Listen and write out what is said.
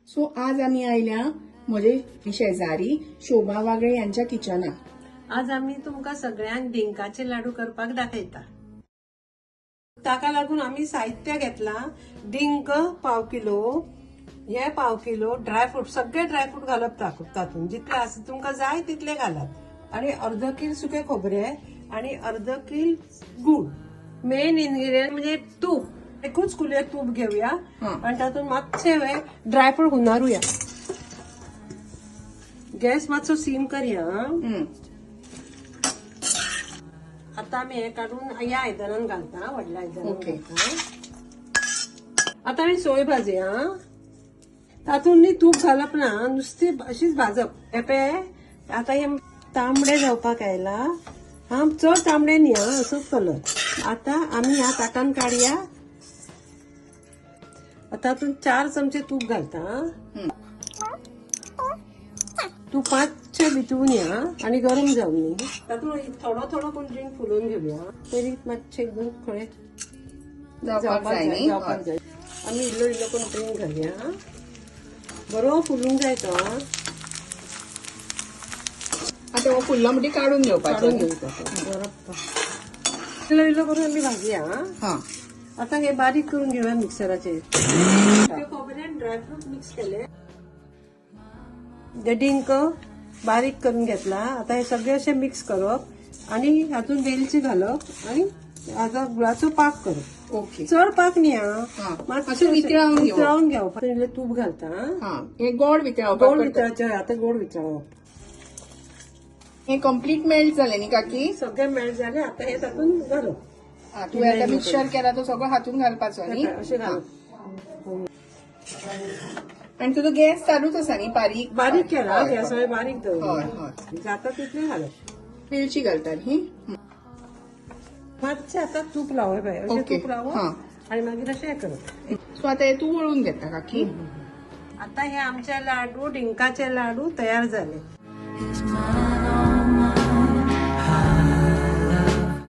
So आज आम्ही आयल्या म्हजे शेजारी शोभा वागळे यांच्या किचनात। आज आम्ही तुमका सगळ्यांक डिंकाचे लाडू करपाक दाखयता। ताका लागून आम्ही साहित्य घेतला। डिंक पाव किलो, हे पाव किलो, ड्रायफ्रूट सगळे ड्रायफ्रूट घालप तातून जितले आसा तुमका जाय तितले घालप, आणि अर्ध किल सुके खोबरे आणि अर्ध किल गूळ। मेन इन्ग्रेडियंट म्हणजे तूप। एकूच कुले तूप घेऊया आणि तातून मातशे वेळ ड्रायफ्रूट हुनारूया। गॅस मातसो सीम करया। आता आम्ही हे काढून या आयदनान घालता, व्हडल्या आयदनान घालता। आता आम्ही सोय भाजया। तातून तूप घालप ना, नुसती अशीच भाजप। आता हे तांबडे जावपाक आयला। हा चड तांबडे न्ही, असोच कलर। आता आम्ही ह्या ताटान काढया। तातून 4 चमचे तूप घालता। तुपाचे भितून या आणि गरम जाऊन न्ही, तातून थोडो थोडो करून ड्रिंक फुलोवन घेऊया। पयलीं मातशे एकदम खळे जावपाक जाय। आम्ही इल्लो इल्लो करून ड्रिंक घालया। बरो फुलूंक जाय तो। आता हो फुल्ला म्हणजे काढून घेवपाचो। इल्लो इल्लो करून आम्ही भाजया। आता हे बारीक करून घेऊया मिक्सराचेर। खोबऱ्यान ड्रायफ्रूट मिक्स केले, डिंक बारीक करून घेतला। आता हे सगळे असे मिक्स करप आणि हातून वेलची घालप आणि आता गुळाचो पाक करप। ओके, चड पाक न्ही, मातशें वितळावून घेवप। पयलीं तूप घालता। हे गोड वितळावपाक गोड वितळाचे, आता गोड वितळप। हे कम्प्लीट मेल्ट जाले न्ही काकी? सगळे मेल्ट जाले। आता हे तातून घालप। तुवें आतां मिक्सर केला तो सगळो हातून घालपाचो न्ही? अशें घालप। आणि तुजो गॅस चालूच आसा न्ही? बारीक बारीक केला गॅस, बारीक दवरला। हय जाता तितले घालप। वेलची घालतात ही। मातशें आता तूप लावप, अशें तूप लावप आणि मागीर अशें हे करप। सो आता हे तू वळून घेता काकी? आता हे आमचे लाडू, डिंकाचे लाडू तयार झाले।